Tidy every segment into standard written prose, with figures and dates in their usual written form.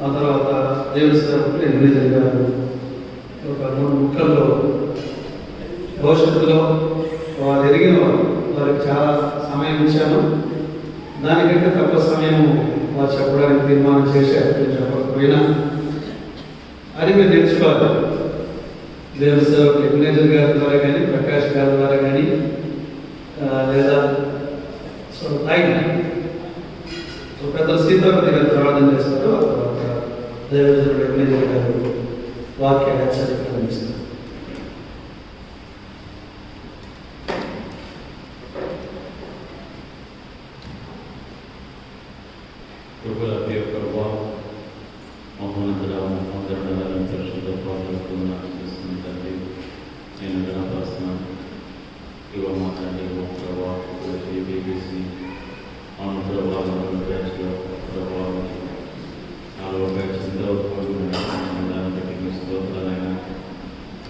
ఆ తర్వాత దేవస్థానం ఎమ్మెల్యే గారు ఒక 3 ముక్కల్లో భవిష్యత్తులో వారు ఎరిగిన వారికి చాలా సమయం ఇచ్చాను. దానికంటే తక్కువ సమయం వారు చెప్పడానికి తీర్మానం చేసి అప్పుడు చెప్పకపోయినా అది మీరు నేర్చుకోవాలి. దేవస్థానం ఎమ్మెల్యే గారి ద్వారా కానీ ప్రకాష్ గారి ద్వారా కానీ లేదా పెద్ద సీతాపతి గారు ప్రవాదం చేస్తారు. ఆ తర్వాత దేవస్థానం ఎమ్మెల్యే గారు వాక్యాన్ని హెచ్చరిస్తారు.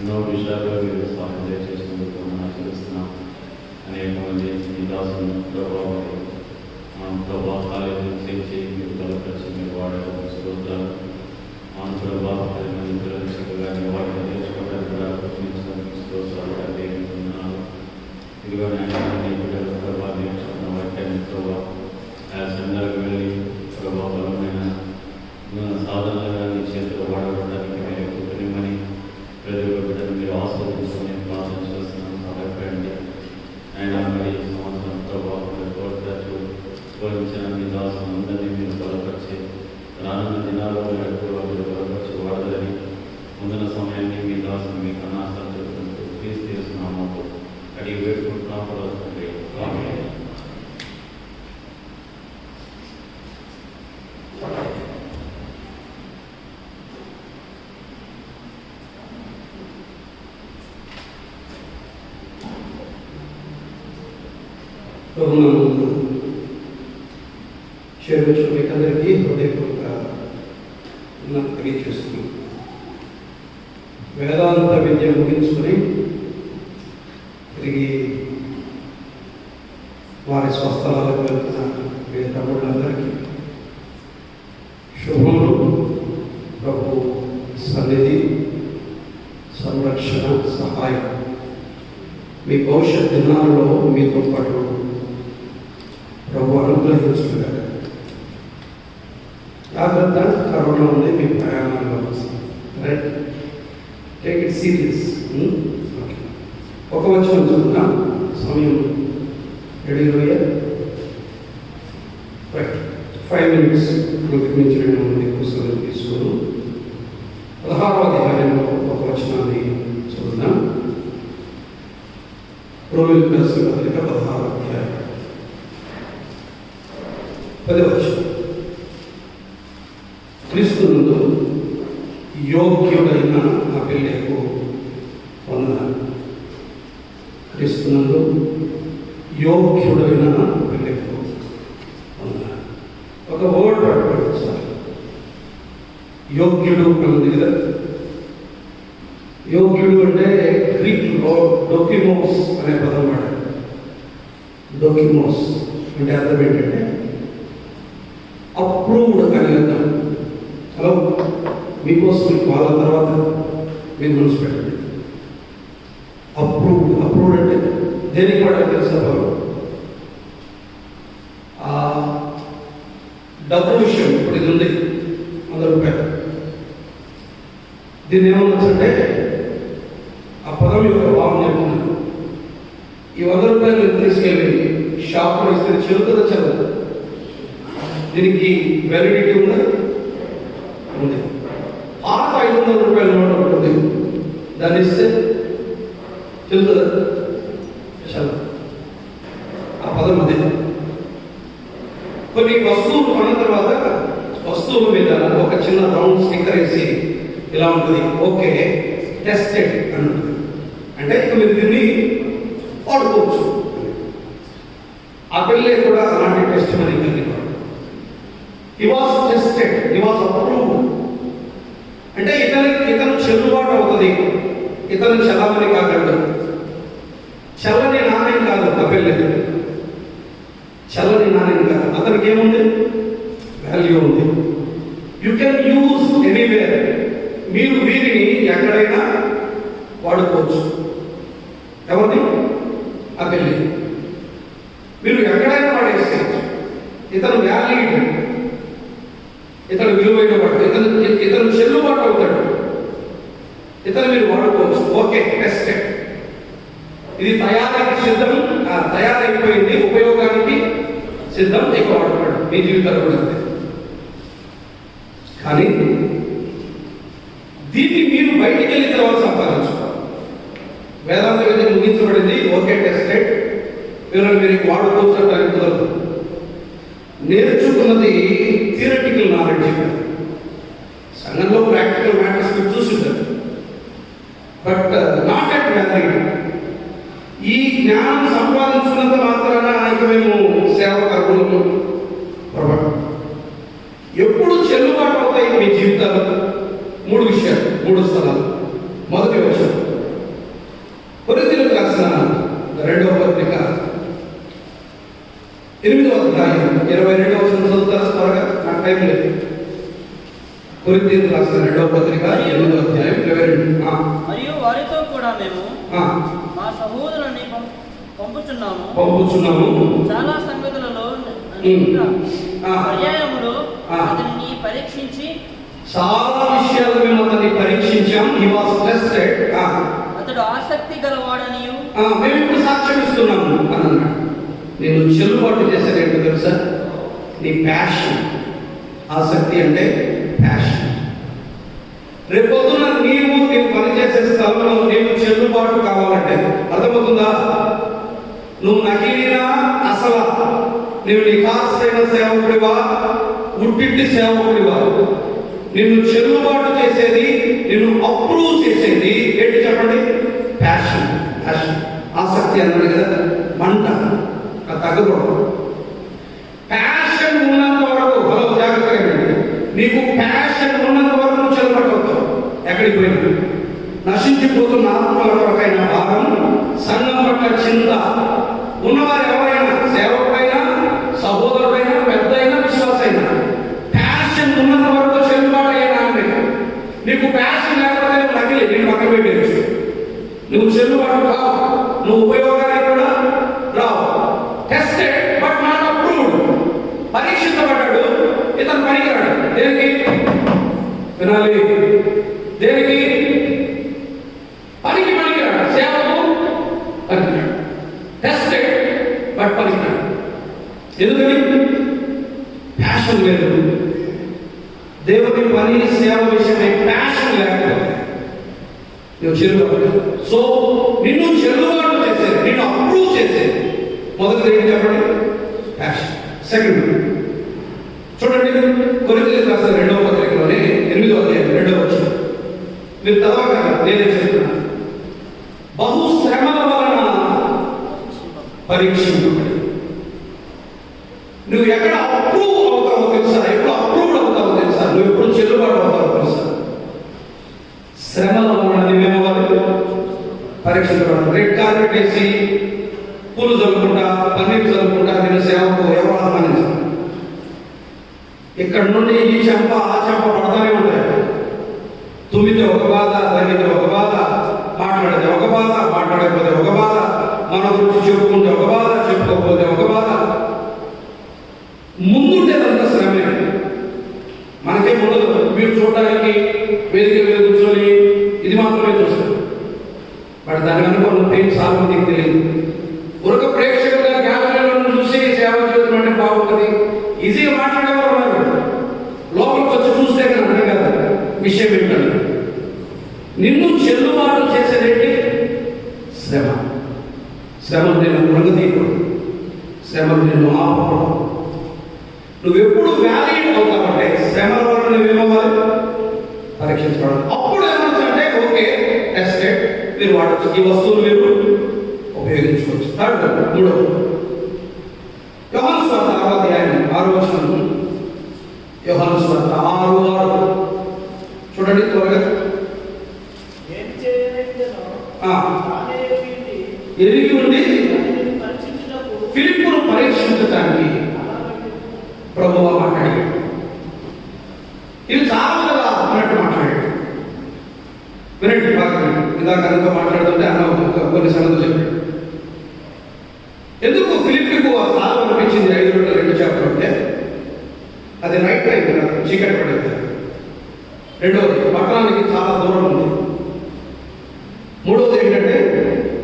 ఎన్నో విషయాల్లో మీరు సహాయం చేసినందుకు ఆశీర్వదిస్తున్నాం. అనేక మంది మీ దాసులు ప్రభావ కాలేజీలు చేసి మీరు బలపరిచి మీరు వాడడం స్తోత్రాలు. ప్రభావ 10 మంది పిల్లలు చక్కగా వాటిని నేర్చుకోవడానికి కూడా స్తోత్రాలు. ఇదిగో నేను బిడ్డలు ప్రభావ నేర్చుకున్న వాటిని ప్రభావ సంఘాలకు వెళ్ళి ప్రభావ బలమైన సాధనలుగా నీ చేతిలో వాడబడడానికి మీరు కుటుంబని ప్రతి ఒక్క బిడ్డను మీరు ఆస్వాదించుకొని ప్రార్థన చేస్తున్నాను. సహాయపడండి ఆయన. మరి సంవత్సరం ప్రభావం తోడించిన మీ దాసులు అందరినీ మీరు బలపరిచి రానున్న దినాల్లో మీరు బలపరిచి వాడదని ముందున సమయాన్ని మీ దాసులు మీ కన్నాసాలు చెప్తుంటూ ప్లీజ్ తీసుకున్నాము అడిగి వేడుకుంటున్నాం. చేరుచు మీకందరికీ హృదయపూర్వక తెలియజేస్తున్నాం. వేదాంత విద్య ముగించుకొని తిరిగి వారి స్వస్థలాలకు వెళ్తున్న మీ తమ్ముళ్ళందరికీ శుభములు. ప్రభు సన్నిధి, సంరక్షణ, సహాయం మీ భవిష్యత్ దినాలలో మీతో పాటు ప్రభు అనుగ్రహించుకున్నారు. జాగ్రత్త, కరోనా ఉంది మీ ప్రయాణాల్లో. Right, take it serious. ఒక వచనం చూద్దాం. సమయం 7:20. రైట్, 5 minutes మించి 2 మంది పుస్తకం తీసుకున్నాం. 16వ అధ్యాయంలో ఒక వచనాన్ని చూద్దాం. రోమిలకు రాసిన పత్రిక 16వ అధ్యాయం 10వ వచనం. క్రీస్తునందు యోగ్యుడైన నా పెళ్ళకు వందనాలు. క్రీస్తునందు యోగ్యుడైన నా పెళ్ళకు వందనాలు. ఒక వర్డ్ పట్టుకోవాలి. యోగ్యుడు అన్నది కదా. యోగ్యుడు అంటే గ్రీక్లో డొకిమోస్ అనే పదం వాడారు. డొకిమోస్ అంటే అర్థం ఏంటంటే అప్రూవ్డ్ అని అర్థం. హలో, మీకోసం వాళ్ళ తర్వాత మీరు మనసు పెట్టండి. అప్రూవ్డ్ అంటే దేనికి కూడా తెలుసా? డబ్బు విషయం. ఇప్పుడు ఇది ఉంది 100 రూపాయలు. దీన్ని ఏమన్నదంటే ఆ పదం యొక్క భావం చెప్తున్నాను. ఈ 100 రూపాయలు తీసుకెళ్ళి షాప్లో ఇస్తే చెల్లుతుందా చెల్లదు? దీనికి వ్యాలిడిటీ ఉందా? ఉంది. 500 రూపాయల నోట్ ఒకటి ఉంది. దాన్ని ఇస్తే చెల్లుతుందా? చల్లదు. ఆ పదం అదే. కొన్ని వస్తువులు కొన్న తర్వాత వస్తువుల మీద ఒక చిన్న రౌండ్ స్టిక్కర్ వేసి ఇలా ఉంటుంది, ఓకే టెస్టెడ్ అని ఉంటుంది. అంటే ఇక మీరు దీన్ని వాడుకోవచ్చు. ఆ పిల్లలే కూడా అలాంటి టెస్ట్ మనీ కలిగినాడు. He was tested, he was approved. అంటే ఇతను చెల్లుబాటు అవుతుంది, ఇతను చలామణి కాగలడు. చల్లని నాణ్యం కాదు ఆ పిల్లలు, చల్లని నాణ్యం కాదు. అతనికి ఏముంది? వాల్యూ ఉంది. You can use anywhere. మీరు వీరిని ఎక్కడైనా వాడుకోవచ్చు. ఎవరిని? ఆ పెళ్లి మీరు ఎక్కడైనా వాడేసుకోవచ్చు. ఇతను వ్యాలిడ్, ఇతను విలువైన వాడు, ఇతను చెల్లుబాటు అవుతాడు, ఇతను మీరు వాడుకోవచ్చు. Okay, tested. ఇది తయారీకి సిద్ధం, తయారైపోయింది, ఉపయోగానికి సిద్ధం, ఇక వాడుకోండి. మీ జీవితాలు కూడా అంతే. కానీ దీన్ని మీరు బయటికి వెళ్ళిన తర్వాత సంపాదించుకోవాలి. వేదాంత విద్య ముగించబడింది, ఓకే టెస్టెడ్, మీరు వాడుకోవచ్చు అని కుదరదు. నేర్చుకున్నది థియరిటికల్ నాలెడ్జ్, సంఘంలో ప్రాక్టికల్ మ్యాటర్స్ మీరు చూసుంటారు, బట్ నాట్ అట్ వ్యాలిడ్. ఈ జ్ఞానం సంపాదించుకున్నంత మాత్రాన ఇక మేము సేవకర్మలు పొరపాటు. ఎప్పుడు చెల్లుబాటు అవుతాయి మీ జీవితాలు? 3 విషయాలు, 3 స్థలాలు. మొదటి వచనం, కొరింథీయులకు రాసిన 2వ పత్రిక 8వ అధ్యాయం 22వ వచనం చదువుతారా త్వరగా? నాకు టైం లేదు. కొరింథీయులకు రాసిన 2వ పత్రిక 8వ అధ్యాయం 22. మరియు వారితో కూడా మేము మా సహోదరుని పంపుచున్నాము. చాలా సంగతులలో పర్యాయములు అతనిని పరీక్షించి, చాలా విషయాలు మేము అతన్ని పరీక్షించాం. హి వాస్ టెస్టెడ్. అతడు ఆసక్తి గలవాడనియు మేము ఇప్పుడు సాక్ష్యం ఇస్తున్నాము అన్నాడు. నేను చెల్లుబాటు చేసేదేంటో తెలుసా? నీ ప్యాషన్. ఆసక్తి అంటే ప్యాషన్. రేపొద్దున నీవు పనిచేసే స్థలంలో నీవు చెల్లుబాటు కావాలంటే అర్థమవుతుందా? నువ్వు నకిలీనా అసలా? నువ్వు నీ కాస్తైన సేవకుడివా, ఉట్టింటి సేవకుడివా? నిన్ను చెల్లుబాటు చేసేది, నిన్ను అప్రూవ్ చేసేది ఏంటి చెప్పండి? ప్యాషన్. ప్యాషన్, ఆసక్తి అన్నాడు కదా, మంట. అది తగ్గకూడదు. ప్యాషన్ ఉన్నంత వరకు, జాగ్రత్తగా నీకు ప్యాషన్ ఉన్నంత వరకు నువ్వు చెల్లుబాటు అవుతావు. ఎక్కడికి పోయినా నశించిపోతున్న ఆత్మల కొరకైన భారం, సంఘం పట్ల చింత ఉన్నవారు ఎవరైనా, సేవకుడైనా, సహోదరుడైనా, పెద్దయినా, విశ్వాసైనా, ప్యాషన్ ఉన్నంత వరకు చెల్లుబాటు అయినా. నీకు ప్యాషన్ లేకపోతే నువ్వు నకిలీ, నేను పక్కన పెట్టేయచ్చు. నువ్వు చెల్లుబాటు కావు, నువ్వు ఉపయోగానికి కూడా రావు. Tested but not approved. పరీక్షించబడ్డాడు, ఇతను పనికిరాడు. దేనికి వినాలి? దేనికి? పనికిరాడు. సేవకు పనికిరాడు. టెస్టెడ్ బట్ పనికిరాడు. ఎందుకని? ప్యాషన్ లేదు. దేవుని పని, సేవ విషయమై ప్యాషన్ లేకపోతే నువ్వు చెల్లుబాటు. సో నిన్ను చెల్లుబాటు చేసేది, నిన్ను అప్రూవ్ చేసేది మొదటిది ఏంటి చెప్పండి? ప్యాషన్. సెకండ్ చూడండి, కొరింథీయులకు రాసిన 2వ పత్రికలోనే 8వ అధ్యాయం 2వ వచనం. మీరు చదవక నేనే చెప్తున్నాను. బహు శ్రమల వలన పరీక్షింపబడి. నువ్వు ఎక్కడ అప్రూవ్ అవుతావో తెలుసా? ఎప్పుడు అప్రూవ్డ్ అవుతావో తెలుసా? నువ్వు ఎప్పుడు చెల్లుబాటు అవుతావో తెలుసా? శ్రమల వలన నువ్వేమవ్వాలి? పరీక్షించబడాలి. రెడ్ కార్పెట్ వేసి పూలు చదువుకుంటా, పన్నీరు చదువుకుంటా నేను సేవకు ఎవరు ఆహ్వానించాలి? ఇక్కడ నుండి ఈ చెంప ఆ చెంప పడతానే ఉంటాయి. తుమ్మితే ఒక బాధ, తగ్గితే ఒక బాధ, మాట్లాడితే ఒక బాధ, మాట్లాడకపోతే ఒక బాధ, మన గురించి చెప్పుకుంటే ఒక బాధ, చెప్పుకోకపోతే ఒక బాధ. ముందుంటేదంతా శ్రమే. మనకే ఉండదు. మీరు చూడడానికి వేదిక మీద కూర్చొని ఇది మాత్రమే చూస్తారు, బట్ దాని కనుక ఉన్న పెయిన్ చాలా మందికి తెలియదు. ఒక ప్రేక్షకులుగా గ్యాలరీలను చూసి సేవ చేయడం అంటే బాగుంటుంది, ఈజీగా మాట్లాడేవారు ఉన్నారు. లోపలికి వచ్చి చూస్తే కానీ అర్థం కదా విషయం ఏంటంటే. నిన్ను చెల్లుబాటు చేసేదేంటి? శ్రమ. శ్రమను నేను మృంగదీయకూడదు, శ్రమను నేను ఆపకూడదు. నువ్వెప్పుడు వ్యాలిడ్ అవుతావంటే శ్రమల వల్ల నువ్వేమవ్వాలి? పరీక్షించబడాలి. అప్పుడు ఏమవుతుందంటే ఓకే టెస్టెడ్, మీరు వాడచ్చు, ఈ వస్తువులు మీరు ఉపయోగించుకోవచ్చు. థర్డ్, 3వ యోహాను సువార్త 6వ అధ్యాయం 6వ వచనం. యోహాను సువార్త 6:6 చూడండి త్వరగా. ఎరిగి ఉండి ఫిలిప్పును పరీక్షించడానికి ప్రభువు మాట్లాడాడు. ఈ వినండి బాగా వినండి. ఇందాక అంతా మాట్లాడుతుంటే అన్న కొన్ని సంగతులు చెప్పాడు. ఎందుకు ఫిలిప్పికు ఆ స్థానం అనిపించింది 5 రొట్టెలు 2 చేపలు అంటే అది రైట్ టైం కదా, చీకటి పడేది. రెండవది పట్టణానికి చాలా దూరం ఉంది. మూడవది ఏంటంటే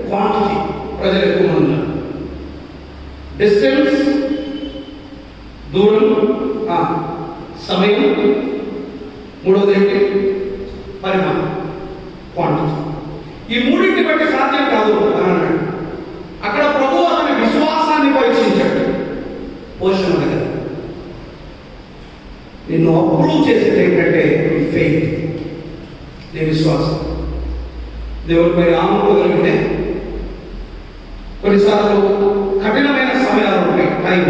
క్వాంటిటీ, ప్రజలు ఎక్కువ మంది ఉన్నారు. డిస్టెన్స్ దూరం, సమయం, మూడవది ఏంటి పరిమాణం, క్వాంటిటీ. ఈ మూడింటి బట్టి సాధ్యం కాదు అని అన్నాడు. అక్కడ ప్రభు అతని విశ్వాసాన్ని పరీక్షించాడు. పోషణ దగ్గర నిన్ను అప్రూవ్ చేసేది ఏంటంటే నీ ఫెయిత్, నీ విశ్వాసం. దేవుడిపై ఆనుకోగలిగితే కొన్నిసార్లు కఠినమైన సమయాలు ఉంటాయి, టైం.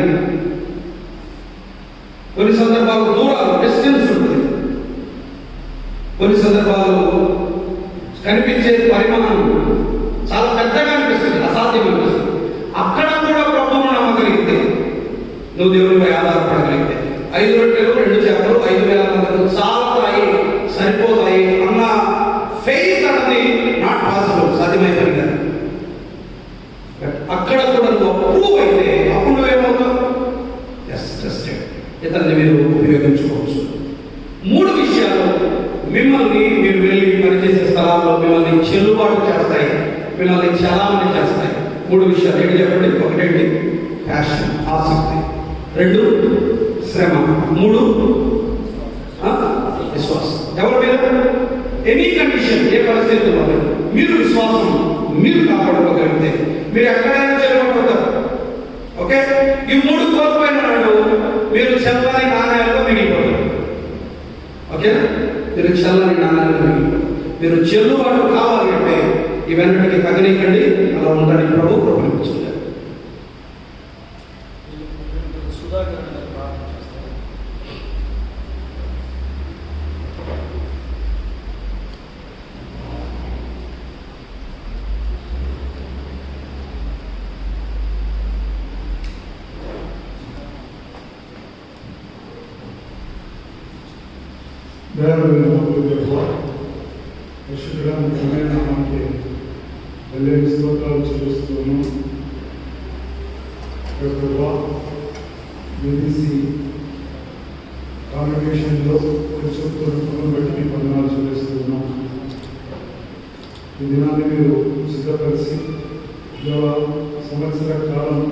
కొన్ని సందర్భాలు దూరాలు, డిస్టెన్స్ ఉంటుంది. కొన్ని సందర్భాలు కనిపించే పరిమాణం చాలా పెద్దగా అనిపిస్తుంది, అసాధ్యం అనిపిస్తుంది. అక్కడ కూడా ప్రభువును నమ్మగలిగితే, నువ్వు దేవుడిపై ఆధారపడగలిగితే 5 రొట్టెలు 2 చేపలు 5,000 మందికి చాలుతాయి, సరిపోతాయి అన్న ఫెయిత్ అన్నది నాట్ పాసిబుల్, సాధ్యమైన పని కాదు. అక్కడ కూడా నువ్వు అప్రూవ్ అయితే అప్పుడు నువ్వేమవుతావు? ఇతన్ని మీరు ఉపయోగించుకోవచ్చు. 3 విషయాలు మిమ్మల్ని, మీరు వెళ్ళి పనిచేసే స్థలాల్లో మిమ్మల్ని చెల్లుబాటు చేస్తాయి, మిమ్మల్ని చలామణి చేస్తాయి. 3 విషయాలు ఏంటి చెప్పండి? ఒకటేంటి? ప్యాషన్, ఆసక్తి. 2 శ్రమ. 3 విశ్వాసం. ఎవరి మీద? ఎనీ కండిషన్, ఏ పరిస్థితుల్లో మీరు విశ్వాసం మీరు కాపాడుకోగలిగితే మీరు ఎక్కడైనా చెల్లుబాటు. ఓకే, ఈ 3 కోల్పోయిన నాడు మీరు చల్లని నాణ్యాల్లో మిగిలిపోతారు. ఓకేనా? మీరు చల్లని నాణ్యాల్లో మిగిలిపోతారు. మీరు చెల్లుబాటు కావాలి అంటే ఇవన్నిటికీ తగనీకండి. అలా ఉండాలని ప్రభు ప్రకటించారు. నామానికి వెళ్ళే స్తోత్రాలు చెల్లిస్తున్నాం. బీబీసీ కాంగ్రిగేషన్లో చెప్తున్న బట్టి మీ వందనాలు చెల్లిస్తున్నాం. ఈ దినాన్ని మీరు సిద్ధపరిచి సంవత్సర కాలం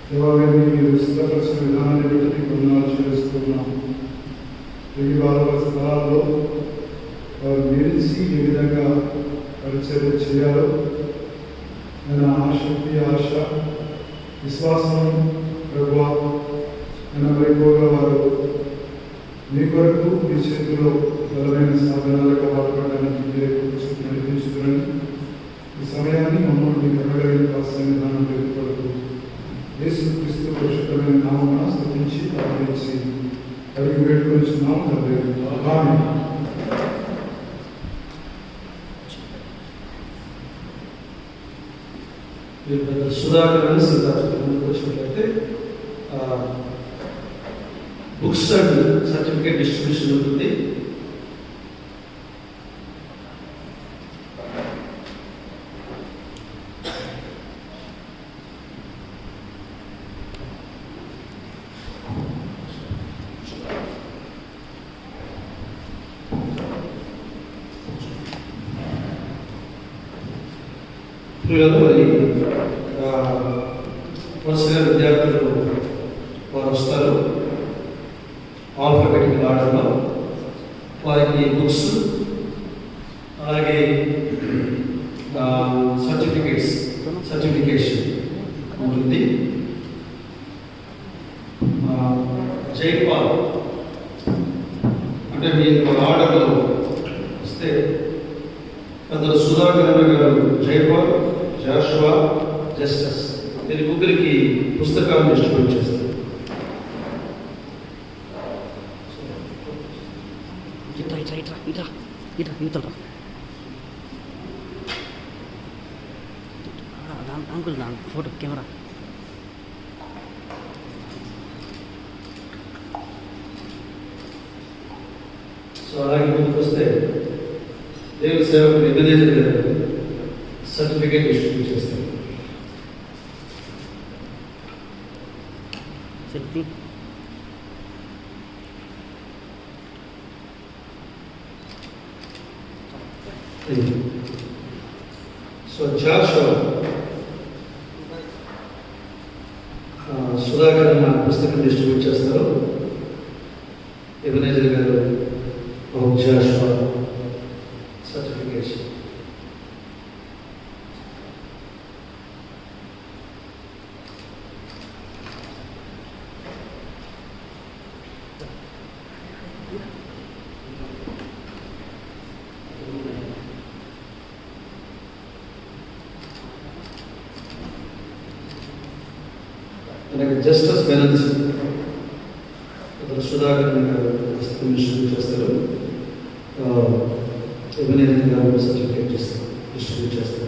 దేవాలయాన్ని మీరు సిద్ధపరిచిన విధానాన్ని బట్టి మీ వందనాలు చెల్లిస్తున్నాం. ఈ వాళ్ళ స్థలాల్లో వారు నిలిచి ఏ విధంగా పరిచయం చేయాలో నేను ఆసక్తి, ఆశ, విశ్వాసం ప్రభువా నేను ఎక్కువగా వారు మీ కొరకు మీ చేతిలో బలమైన సాధనాలుగా వాడబడడానికి మీరే నడిపించుకుని ఈ సమయాన్ని మమ్మల్ని కనగలిగిన సన్నిధానం పెట్టుకోవడం యేసుక్రీస్తు పరిశుద్ధమైన నామమున స్తుతించి ప్రార్థించి అడిగి వేడుకొనిచున్నాము తండ్రి. ఆమేన్. సుధాకర్ సిద్ధార్థ వచ్చినట్లయితే బుక్స్ అండ్ సర్టిఫికేట్ డిస్ట్రిబ్యూషన్ ఉంటుంది. మరి వరుసగా విద్యార్థులు వారు వస్తారు ఆల్ఫాబెటికల్ ఆర్డర్లో. వారికి బుక్స్ అలాగే సర్టిఫికేషన్ ఉంటుంది. జైపాల్ అంటే మీకు ఆర్డర్లో వస్తే పెద్దలు సుధాకర్ గారు జైపాల్, జాషువా, జస్టిస్ వీరి ముగ్గురికి పుస్తకాలను డిస్ట్రిబ్యూట్ చేస్తారు. అంకుల్ నా ఫోటో కెమెరా సో అలాగే ముందుకు వస్తే దేవుని సేవకుడు ఎబెనేజర్ గారు సర్టిఫికేట్ డిస్ట్రిబ్యూట్ చేస్తారు. సెల్ఫీ సో జాషువా సుధాకర్ నా పుస్తకం డిస్ట్రిబ్యూట్ చేస్తారు. ఎబెనేజర్ గారు జాషువా సర్టిఫికేషన్. అలాగే జస్టిస్ బెనర్జీ సుధాకర్ గారు పుస్తకం డిస్ట్రిబ్యూట్ చేస్తారు. ఎబెనేజర్ గారు సర్టిఫికేట్ చేస్తారు, డిస్ట్రిబ్యూట్ చేస్తారు.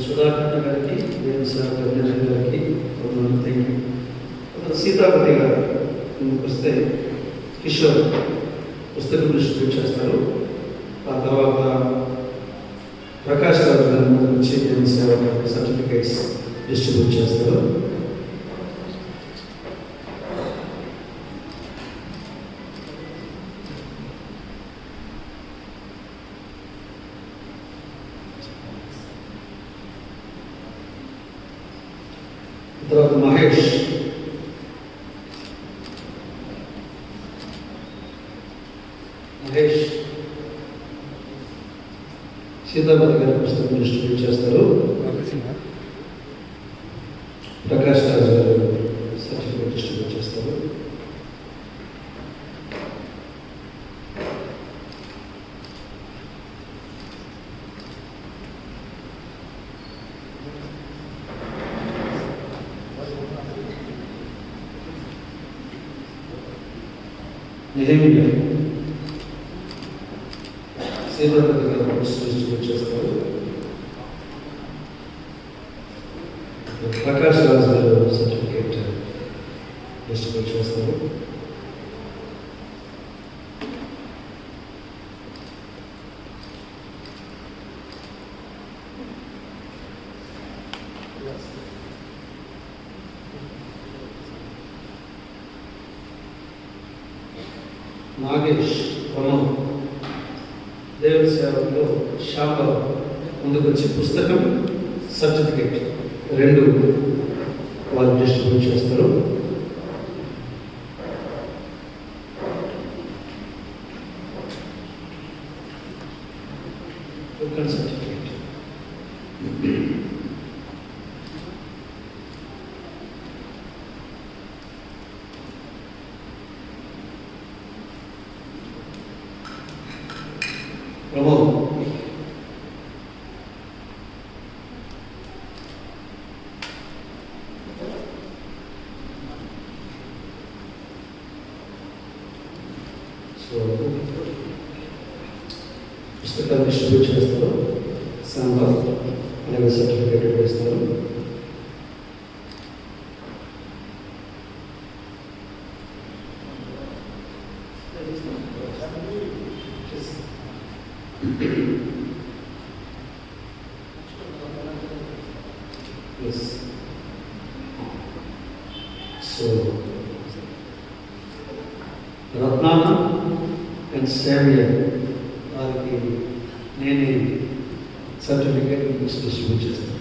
సుధాకర్ గారికి, దేవుని సేవకుడు ఎబెనేజర్ గారికి థ్యాంక్ యూ. సీతాపతి గారు ముందుకు వస్తే కిషోర్ పుస్తకం డిస్ట్రిబ్యూట్ చేస్తారు. ఆ తర్వాత ప్రకాష్ రాజు గారు ముందు వచ్చి దేవుని సేవ సర్టిఫికేట్స్ డిస్ట్రిబ్యూట్ చేస్తారు. తర్వాత మహేష్ సీతాపతి గారి పుస్తకం డిస్ట్రిబ్యూట్ చేస్తారు. ప్రకాష్ రాజు గారు సర్టిఫికేట్ డిస్ట్రిబ్యూట్ చేస్తారు. నెహెమియా సీతాపతి గారు డిస్ట్రిబ్యూట్ చేస్తారు. ప్రకాష్ రాజు గారు సర్టిఫికేట్ డిస్ట్రిబ్యూట్ చేస్తారు. నాగేష్ ప్రమోద్ దేవుని సేవలో షాపర్ ముందుకు వచ్చి పుస్తకం సర్టిఫికేట్ రెండు వాళ్ళు డిస్ట్రిబ్యూట్ చేస్తారు. సర్టిఫికేట్ ప్రమోద్ సో పుస్తకాలు డిస్ట్రిబ్యూట్ చేస్తారు. శాంబాల్ అలాగే సర్టిఫికేట్ వేస్తారు. Yes. So, Ratnana and Samuel వారికి నేనే సర్టిఫికేట్ డిస్ట్రిబ్యూట్ చేస్తాను.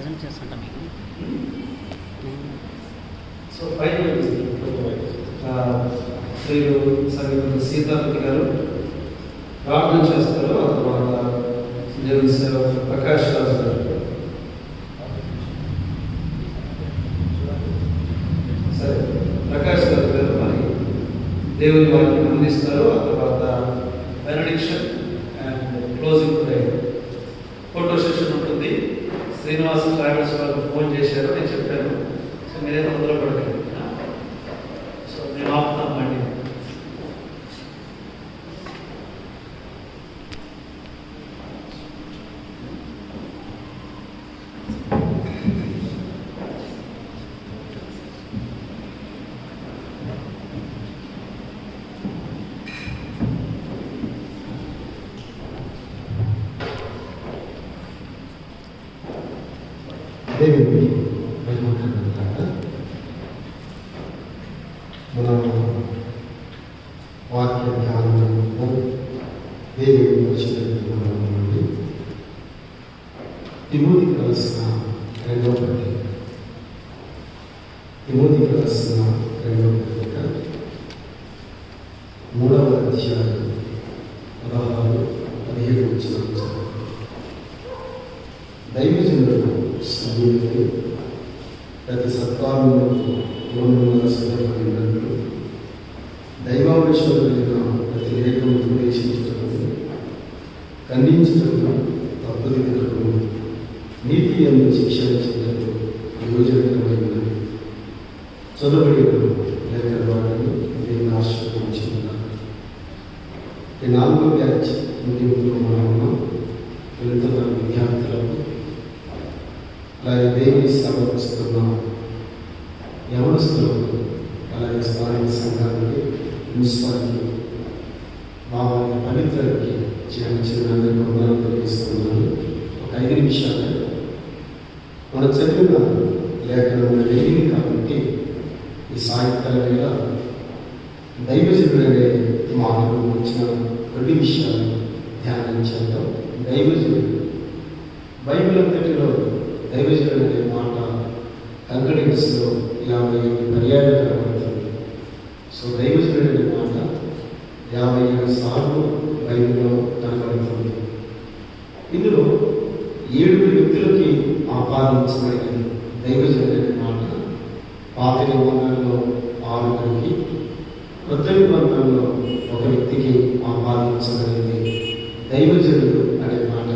ప్రజెంట్ చేస్తుంటా మీకు సో ఫైనల్ శ్రీలు సంగీత సీతాపతి గారు ప్రార్థన చేస్తారు. ఆ తర్వాత జేమ్స్ ప్రకాష్ రాజు గారు సరే ప్రకాష్ రాజు గారు మరి దేవుని వారిని అందిస్తారు. ఆ తర్వాత benediction and closing prayer. Photo session ఉంటుంది. శ్రీనివాస ట్రావెల్స్ వాళ్ళు ఫోన్ చేశారు, నేను చెప్పాను. సో మీరే తొందరగా పడకండి. సో మేము ఆపుతాం అండి. దేవుని మహిమకరంగా మనం వాక్య ధ్యానంలో దేవుని వచ్చిన నుండి తిమోతికి రాసిన రెండవ పత్రిక 3వ అధ్యాయం 16-17 వచనాలు. దైవజనులకు సమీపే ప్రతి సత్కారములకు లోనుగా సిద్ధపడినట్లు దైవావేశమైన ప్రతి లేఖను ఉపదేశించటము, ఖండించటము, తప్పుదిద్దటము, నీతి ఎందు శిక్షించటము ప్రయోజనకరమైనది. చదువుబడిన లేఖన వారిని దేవుని ఆశీర్వదించుకున్నారు. ఈ 4వ బ్యాచ్ ముగింపులో మనం వెళుతున్న విద్యార్థులకు, అలాగే దేవుని సేవకుస్తున్న యవనస్తులకు, అలాగే స్థానిక సంఘానికి, మున్సిపాలిటీ మా వారి పవిత్రకి చిన్న వందనాలు తెలియజేస్తున్నాను. ఒక 5 నిమిషాలు మనం చదివిన లేఖనం జరిగింది కాబట్టి ఈ సాయంకాల వేళ దైవజనుడు అనే మాటలు వచ్చిన కొన్ని విషయాలు ధ్యానం చేద్దాం. దైవజనుడు బైబిల్ అంతటిలో దైవజనుడు అనే మాట కంకణింగ్స్లో 57 పర్యాయాలు కనబడుతుంది. సో దైవజనుడు అనే మాట 57 సార్లు బైబిల్లో కనబడుతుంది. ఇందులో 7 వ్యక్తులకి ఆపాదించబడినది దైవజనుడు అనే మాట. పాత నిబంధనలో 6 కొత్త నిబంధనలో 1 వ్యక్తికి ఆపాదించబడింది దైవజనుడు అనే మాట.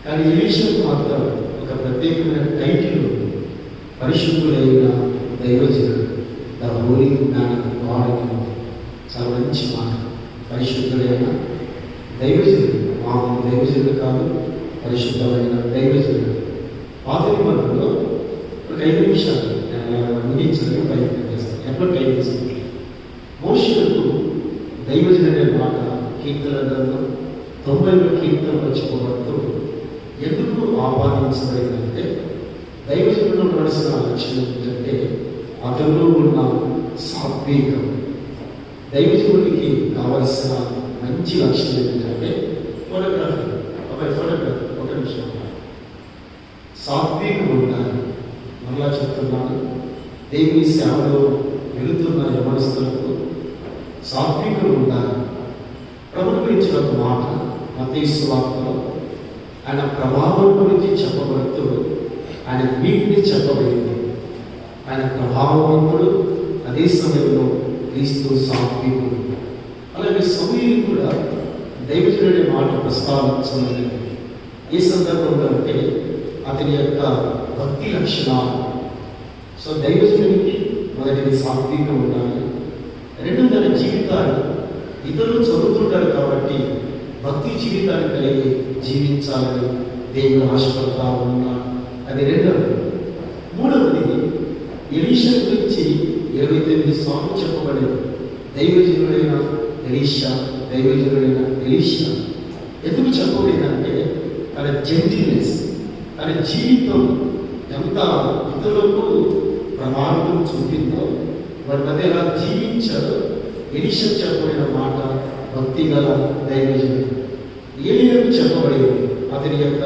కానీ ఎలీషాకు మాత్రం ఒక ప్రత్యేకమైన టైటిల్ ఉంది, పరిశుద్ధుడైన దైవజనుడు, the Holi man of God అని. చాలా మంచి మాట. పరిశుద్ధుడైన దైవజనుడు, మామూలు దైవజనుడు కాదు, పరిశుద్ధమైన దైవజనుడు. పాత నిబంధనలో ఒక 5 నిమిషాలు ముగించడానికి ప్రయత్నం చేస్తాను. ఎప్పుడు టైం తీసుకుంటాను. మోషేకు దైవజనుడు అనే మాట కీర్తన గ్రంథం 90 కీర్తనలో చెప్పబడుతూ ఎందుకు ఆపాదించబడిందంటే, దైవజనుడు నడిచిన లక్ష్యం ఏంటంటే అతనిలో ఉన్న సాత్వికం. దైవజనుడికి కావలసిన మంచి లక్ష్యం ఏంటంటే ఫోటోగ్రఫీ. ఒక నిమిషం. సాత్వికం ఉండాలి. మళ్ళా చెప్తున్నాను, దేవుని సేవలో వెళుతున్న యవనస్తులకు సాత్వికం ఉండాలి. ప్రభువు గురించి ఒక మాట మత్తయి సువార్తలో ఆయన ప్రభావం గురించి చెప్పబడుతూ ఆయన వీటిని చెప్పబడింది. ఆయన ప్రభావవంతుడు, అదే సమయంలో క్రీస్తు సాత్వికుడు. అలాగే సమూయేలు కూడా దైవజనుడి మాట ప్రస్తావించలేదు. ఏ సందర్భంలో అంటే అతని యొక్క భక్తి లక్షణాలు. సో దైవజనుడికి మొదటిది సాత్వికం ఉండాలి. 2 తన జీవితాన్ని ఇతరులు చదువుతుంటారు కాబట్టి భక్తి జీవితాన్ని కలిగి జీవించాలని దేవుడు ఆశపడతా ఉన్నాడు. అది 2వది. 3వది ఎలీషా గురించి 29 సార్లు చెప్పబడింది. దైవజనుడైన ఎలీషా ఎందుకు చెప్పబడిందంటే తన జెంటిల్నెస్, తన జీవితం ఎంత ఇతరులకు ప్రభావితం చూపిందో, వారి మధ్య ఎలా జీవించారో ఎలీషా చెప్పబడిన మాట భక్తి గల దైవజనుడు. ఏలియాకు చెప్పబడింది అతని యొక్క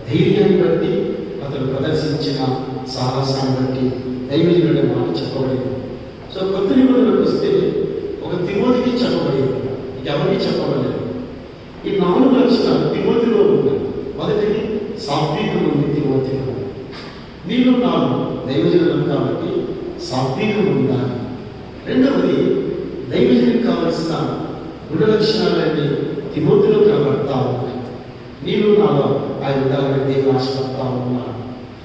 ధైర్యాన్ని బట్టి, అతను ప్రదర్శించిన సాహసాన్ని బట్టి దైవజనుడి మాట చెప్పబడింది. సో కొత్త నిబంధనలకు వస్తే ఒక తిమోతికి చెప్పబడింది, ఎవరికి చెప్పబడలేదు. ఈ 4 లక్షణాలు తిమోతిలో ఉన్నాయి. మొదటిది సాత్వికం ఉంది తిమోతిలో. నీలో నాలో దైవజనులం కాబట్టి సాత్వికం ఉండాలి. రెండవది దైవజనులకు కావలసిన గుణ లక్షణాలన్నీ తిమోతిలో కనబడతా ఉన్నాయి. నీలో నాలో ఆయన ఉండాలని దేవుడు ఆశపడతా ఉన్నాడు.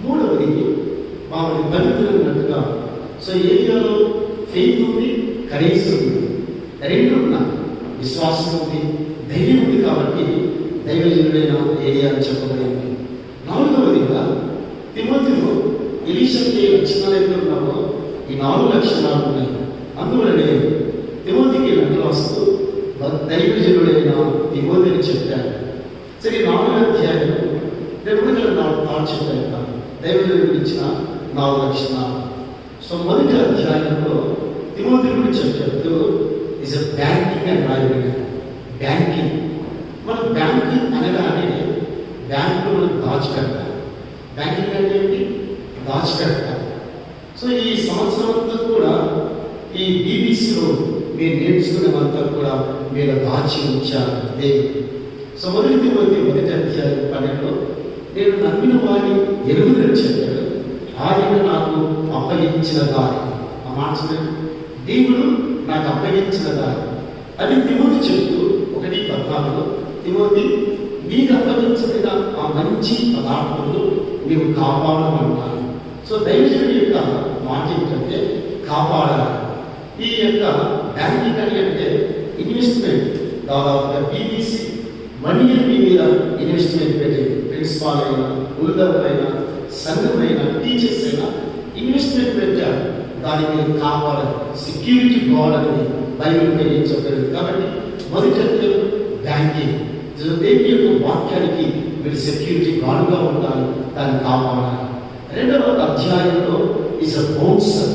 మూడవది మామూలు పవిత్రమైనట్టుగా సో ఏరియాలో ఫెయిత్ ఉంది, కరేజ్ ఉంది, 2 ఉన్నాయి. విశ్వాసం ఉంది, ధైర్యం ఉంది కాబట్టి దైవజనుడైన ఏరియా అని చెప్పబడింది. 4వదిగా తిమోతిలో ఎలీషాకి లక్షణాలు అయితే ఉన్నామో ఈ 4 లక్షణాలు ఉన్నాయి. అందువలనే తిమోతికి లెటర్ వస్తూ దైవజనుడైన తిమోతిని చెప్పారు. సరే 4వ అధ్యాయం నేను 4 థాట్ చెప్పాను దైవజనుడి గురించిన 4 లక్షణాలు. సో మొదటి అధ్యాయంలో తిమోతి గురించి చెప్తూ ఇస్ అ బ్యాంకింగ్ అండ్ రాయబడి. బ్యాంకింగ్ మనం బ్యాంకింగ్ అనగానే బ్యాంకులో మనం దాచిపెడతాం. బ్యాంకింగ్ అంటే ఏంటి? దాచిపెడతాం. సో ఈ సంవత్సరం అంతా కూడా ఈ బీబీసీలో మీరు నేర్చుకునేదంతా కూడా మీరు దాచి ఉంచారు దేవుడు. సో మొదటి తిమోతి 1వ అధ్యాయం 12లో నేను నమ్మిన వారి ఎరుగుదని చెప్పాడు, ఆయన నాకు అప్పగించిన దారి. ఆ మాట దేవుడు నాకు అప్పగించిన దారి అది తిమోతి చెప్తూ 1:14లో తిమోతి నీకు అప్పగించిన ఆ మంచి పదార్థములు నీవు కాపాడమన్నాను. సో దైవజనుడి యొక్క మాట ఏంటంటే కాపాడాలి. ఈ యొక్క బ్యాంకింగ్ అని అంటే ఇన్వెస్ట్మెంట్. దాదాపుగా బీబీసీ 1 year మీ మీద ఇన్వెస్ట్మెంట్ పెట్టింది. ప్రిన్సిపాల్ అయినా, గురుదర్ అయినా, సంఘం అయినా, టీచర్స్ అయినా ఇన్వెస్ట్మెంట్ పెట్టారు. దాన్ని మీరు కాపాడాలి. సెక్యూరిటీ గార్డ్ అనేది బైబిల్ ఏం చెప్పలేదు. కాబట్టి మొదటి బ్యాంకింగ్ దేవుని యొక్క వాక్యానికి మీరు సెక్యూరిటీ గార్డ్గా ఉండాలి, దాన్ని కాపాడాలి. 2వ అధ్యాయంలో ఇస్ అ బౌన్సర్.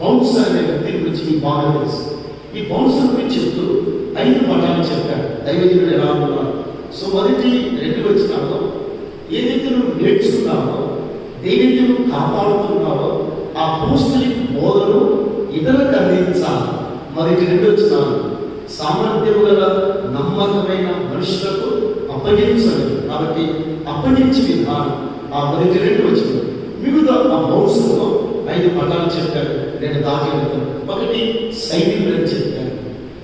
బౌన్సర్ అనే వ్యక్తి గురించి మీకు బాగా తెలుసు. ఈ బౌన్సర్ గురించి చెప్తూ 5 పదాలు చెప్పాడు దైవజనుడు ఎలా ఉన్నాడు. సో మొదటి 2 వచనాల్లో ఏదైతే నువ్వు నేర్చుకున్నావో, ఏదైతే నువ్వు కాపాడుతున్నావో ఆ పోస్టులకి బోధను ఇతరులకు అందించాలి. మొదటి 2 వచనాలు సామర్థ్యము గల నమ్మకమైన మనుషులకు అప్పగించలేదు. కాబట్టి అప్పగించే విధానం ఆ మొదటి 2 వచనాలు. మిగతా ఆ బౌన్సర్లో 5 పదాలు చెప్పాడు. నేను దాటి వెళ్తాను. ఒకటి సైనికులు అని చెప్పాను,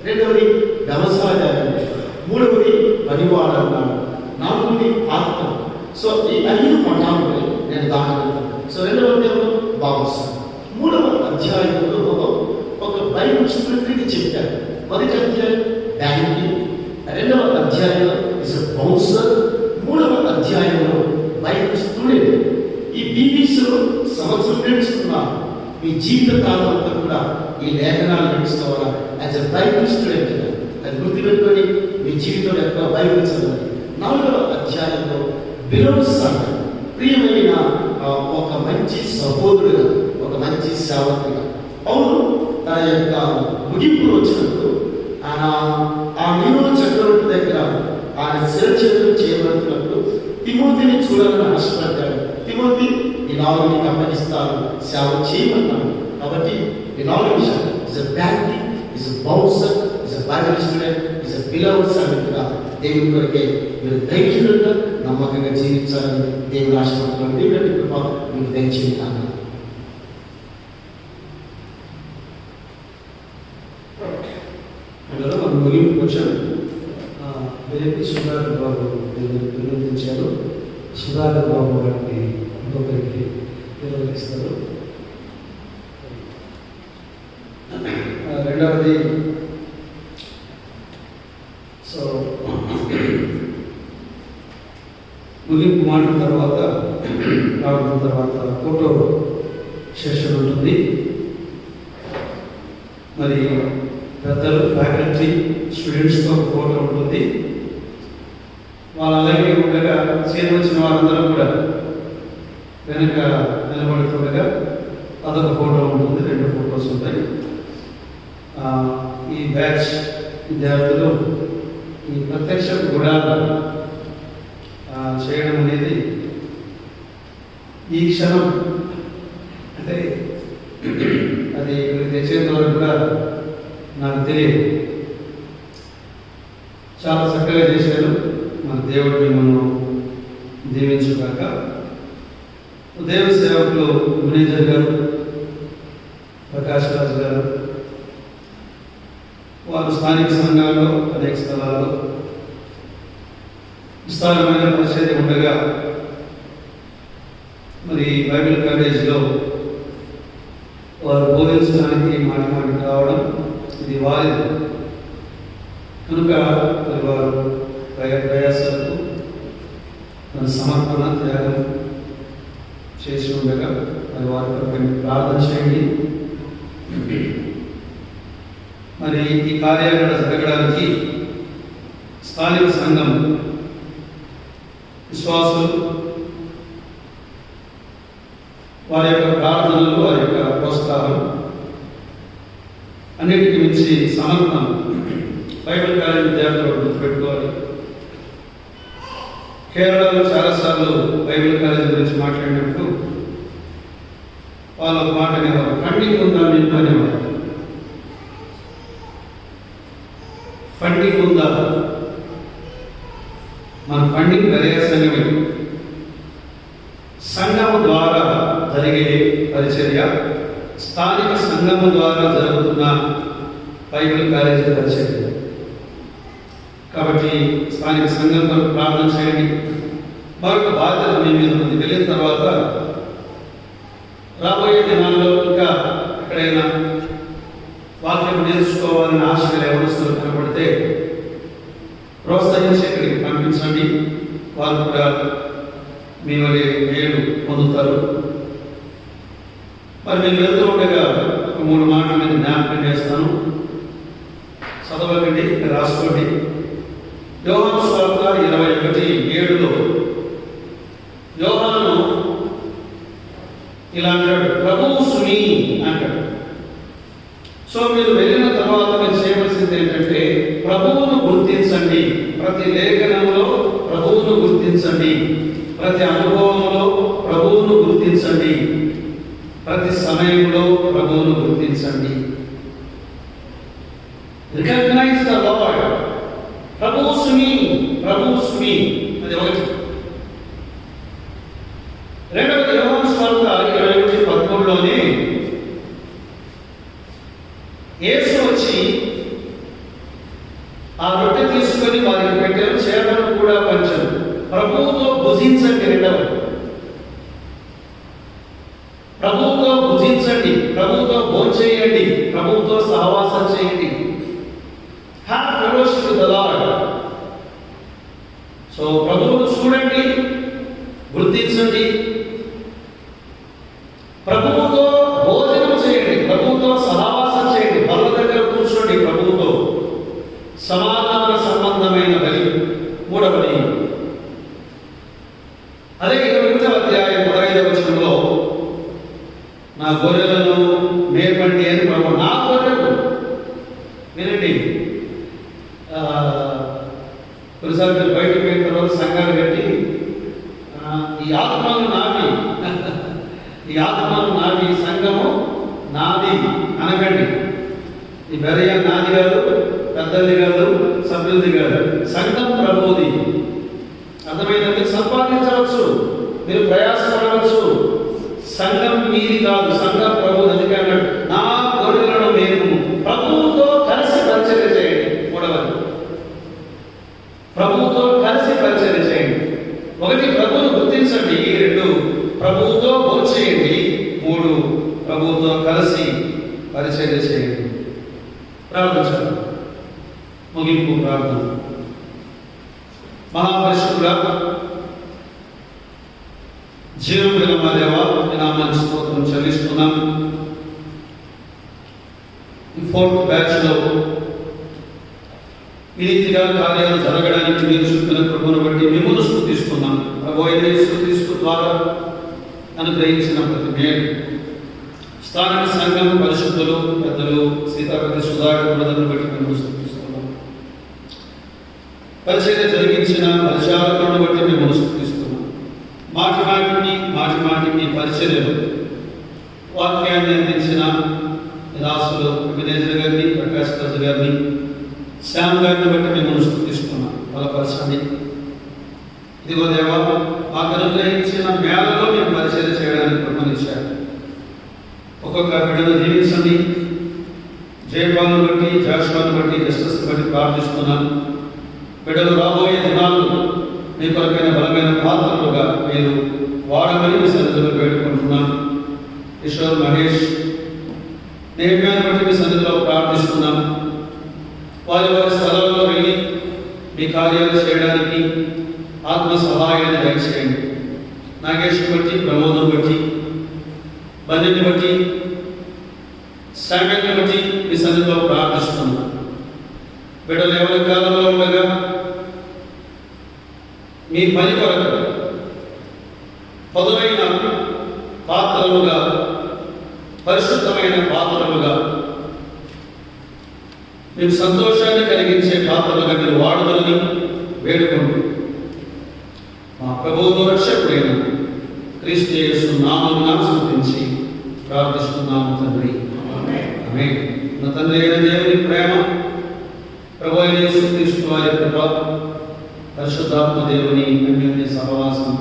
2వది వ్యవసాయదారులు, 3వది పనివాడు అన్నాడు, 4వది ఆత్మ. సో ఈ 5 పదాలు నేను దాటి వెళ్తాను. సో 2వ అధ్యాయంలో బాగుస్తాను. 3వ అధ్యాయంలో ఒక బైబిల్ స్టూడెంట్కి చెప్పారు. మొదటి అధ్యాయం బ్యాంకింగ్, 2వ అధ్యాయంలో ఇస్ బౌన్సర్, 3వ అధ్యాయంలో బైబిల్ స్టూడెంట్. ఈ బీబీసీలో సంవత్సరం నేర్చుకున్నారు. మీ జీవిత కాలం అంతా కూడా ఈ లేఖనాలు నేర్చుకోవాలా యాజ్ ఎ బైబిల్ స్టూడెంట్. అది గుర్తుపెట్టుకొని మీ జీవితంలో ఎక్కడ బైబిల్ చదవాలి. 4వ అధ్యాయంలో బిలోవ్డ్ సన్, ప్రియమైన ఒక మంచి సహోదరుడుగా, ఒక మంచి సేవకుడిగా పౌలు తన యొక్క ముగింపులో వచ్చినప్పుడు ఆయన ఆ నీరో చక్రవర్తి దగ్గర ఆయన శిరచేతులు చేయబడుతున్నప్పుడు తిమోతిని చూడాలని ఆశపడ్డాడు. తిమోతి ఈ 4 నీకు అప్పగిస్తాను, సేవ చేయమన్నాడు. కాబట్టి ఈ 4 విషయాలు is a banking, is a bouncer, is a Bible student, is a beloved సర్వెంట్గా దేవుని కొరకే మీరు ధైర్యంగా నమ్మకంగా జీవించాలని దేవుడు ఆశపడుతున్నాడు. దేవుడి కృప మీకు దయచేస్తాను. మనం ముగింపుకు వచ్చాం. రేపు సుధాకర్ బాబు నిర్వహించారు. సుధాకర్ బాబు గారిని ఇంకొకరికి నిర్వహిస్తారు. 2వది సో ముగింపు మాట తర్వాత రావడం తర్వాత ఫోటో సెషన్ ఉంటుంది. మరి పెద్దలు, ఫ్యాకల్టీ, స్టూడెంట్స్తో ఒక ఫోటో ఉంటుంది. వాళ్ళు అలాగే ఉండగా చేరవచ్చిన వారందరూ కూడా వెనక నిలబడుతుండగా అదొక ఫోటో ఉంటుంది. 2 ఫోటోస్ ఉంటాయి. ఈ బ్యాచ్ విద్యార్థులు ఈ ప్రత్యక్ష గుడాలు చేయడం అనేది ఈ క్షణం అంటే అది మీరు తెచ్చేంత వరకు కూడా నాకు తెలియదు. చాలా చక్కగా చేశారు. మన దేవుడు మిమ్మల్ని దీవించుగాక. దేవ సేవకులు మేనేజర్ గారు, ప్రకాష్ రాజు గారు, వారు స్థానిక సంఘాల్లో అనేక స్థలాల్లో విస్తారమైన పరిచర్య ఉండగా మరి బైబిల్ కాలేజీలో వారు బోధించడానికి మాటి రావడం ఇది వారిది కనుక మరి వారు ప్రయాసాలకు మన సమర్పణ త్యాగం చేసి ఉండగా మరి వారి కొరకు ప్రార్థన చేయండి. మరి ఈ కార్యాలయం జరగడానికి స్థానిక సంఘం విశ్వాసులు వారి యొక్క ప్రార్థనలు, వారి యొక్క ప్రోత్సాహం అన్నిటికీ మించి సమర్పణ బైబిల్ కాలేజ్ విద్యార్థులు గుర్తుపెట్టుకోవాలి. కేరళలో చాలాసార్లు బైబిల్ కాలేజ్ గురించి మాట్లాడినప్పుడు వాళ్ళ మాట అనేవారు, ఫండింగ్ ఉందా మీకు అనేవారు. ఫండింగ్ ఉందా? మన ఫండింగ్ పెరిగే సంఘమే. సంఘము ద్వారా జరిగే పరిచర్య, స్థానిక సంఘము ద్వారా జరుగుతున్న బైబిల్ కాలేజీ పరిచర్య. కాబట్టి స్థానిక సంఘంతో ప్రార్థన చేయండి. మరొక బాధ్యత మీ మీద ఉంది. వెళ్ళిన తర్వాత రాబోయే దినాల్లో ఇంకా ఎక్కడైనా వాక్యం నేర్చుకోవాలని ఆశగా ఎవరిస్తూ కనబడితే ప్రోత్సహించి ఇక్కడికి పంపించండి. వారు కూడా మీ వల్ల మేలు పొందుతారు. మరి మేము వెళ్తూ ఉండగా 3 మాటల మీద జ్ఞాపకం చేస్తాను. చదవకండి, రాసుకోండి. యోహాను సువార్త 21:7లో యోహాను ఇలా అంటాడు, ప్రభువు సుమి అంటాడు. సో మీరు వెళ్ళిన తర్వాత మీరు చేయవలసింది ఏంటంటే ప్రభువును గుర్తించండి. ప్రతి లేఖనంలో ప్రభువును గుర్తించండి. ప్రతి అనుభవంలో ప్రభువును గుర్తించండి. ప్రతి సమయంలో ప్రభువును గుర్తించండి. Recognise the lord. ప్రభువు సుమి, ప్రభువు సుమి. అది ఒకటి. రెండవది యోహాను సువార్త 21:13లోనే యేసు వచ్చి ఆ రొట్టె తీసుకొని వారికి పెట్టారు, చేపలను కూడా పంచారు. ప్రభువుతో భుజించండి. రెండవది ప్రభువుతో భుజించండి, ప్రభువుతో భోంచేయండి, ప్రభువుతో సహవాసం చేయండి. Have fellowship with the lord. So ప్రభువును చూడండి, గుర్తించండి, ప్రభువుతో భోజనం చేయండి, ప్రభువుతో సహవాసం చేయండి, బల్ల దగ్గర కూర్చోండి, ప్రభువుతో సమాధాన సంబంధమైన బలి. మూడవది అదే 28వ అధ్యాయం 15వ వచనంలో నా గొర్రెలను మేపండి అని ప్రభు. నా గొర్రెలు వినండి. కొన్నిసార్లు మీరు బయటకు పోయిన తర్వాత సంఘాలు కట్టి ఈ ఆత్మను నాది, ఈ ఆత్మను నాది, సంఘము నాది అనకండి. ఈ బెరయ నాది కాదు, పెద్దది కాదు, సభ్యులది కాదు. సంఘం ప్రభువుది. అర్థమైందా? మీరు సంపాదించవచ్చు, మీరు ప్రయాసపడవచ్చు. సంఘం మీది కాదు, సంఘం ప్రభువు. అందుకే అన్నాడు, నా గొర్రెలను మేము ప్రభువుతో కలిసి పరిచర్య చేయండి. మూడవది ప్రభువుతో కలిసి పరిచర్య చేయండి. ఒకటి ప్రభువును గుర్తించండి. 2 ప్రభువుతో భోంచేయండి. 3 ప్రభువుతో కలిసి పరిచర్య చేయండి. ప్రార్థించండి. ముగింపు ప్రార్థన. మహాపరిశుద్ధుడా, జీవం గల మా దేవా, మీ నామానికి స్తోత్రం చెల్లిస్తున్నాం. ఈ 4th బ్యాచ్లో ఈ రీతిగా కార్యాలు జరగడానికి మీరు చూపిన కృపను బట్టి మిమ్మల్ని స్తుతిస్తున్నాం. ప్రభువైన యేసుక్రీస్తు ద్వారా అనుగ్రహించిన ప్రతి మేలు స్థానిక సంఘం పరిశుద్ధులు, పెద్దలు, సీతాపతి సుధాకర్ బ్రదర్ను బట్టి మిమ్మల్ని స్తుతిస్తున్నాం. పరిచర్య జరిగించిన పరిచారకులను బట్టి మిమ్మల్ని స్తుతిస్తున్నాం. మాటిమాటికి పరిచర్యలు వాక్యాన్ని అందించిన దాసులు వినేజర్ గారిని, ప్రకాష్ రాజు గారిని, శ్యామ్ గారిని బట్టి మేము స్థుతిస్తున్నాం. బలపరచండి. ఇదిగో దేవా, మాకు అనుగ్రహించిన మేళలో మేము పరిచర్య చేయడానికి ప్రమాణించారు. ఒక్కొక్క బిడ్డను దీవించండి. జయపాలను బట్టి, జాషువాను బట్టి, జస్టిస్ బట్టి ప్రార్థిస్తున్నాను. బిడ్డలు రాబోయే దినాలు మీ కొరకైన బలమైన పాత్రలుగా మీరు వాడమని మీ సన్నిధిలో వేడుకుంటున్నాను. కిషోర్, మహేష్, నేమ్యాన్ని బట్టి మీ సన్నిధిలో ప్రార్థిస్తున్నాను. వారి స్థలాల్లో వెళ్ళి మీ కార్యాలు చేయడానికి ఆత్మ సహాయాన్ని దయచేయండి. నాగేష్ బట్టి, ప్రమోదం బట్టి, బన్నెని బట్టి, శామ్యాన్ని బట్టి మీ సన్నిధిలో ప్రార్థిస్తున్నాను. బిడ్డలు ఎవరి కాలంలో ఉండగా మీ పని కొరకు పదునైన పాత్రలుగా, పరిశుద్ధమైన పాత్రలుగా, మీకు సంతోషాన్ని కలిగించే పాత్రలుగా మీరు వాడదని వేడుకుంటూ మా ప్రభువును రక్షకుడైన క్రీస్తు యేసు నామమున స్తుతించి ప్రార్థిస్తున్నాము తండ్రి. ఆమేన్. నా తండ్రి అయిన దేవుని ప్రేమ, ప్రభు అయిన యేసు క్రీస్తు వారి కృప, పరిశుద్ధాత్మ దేవుని అన్యోన్య సహవాసం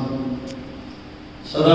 సదా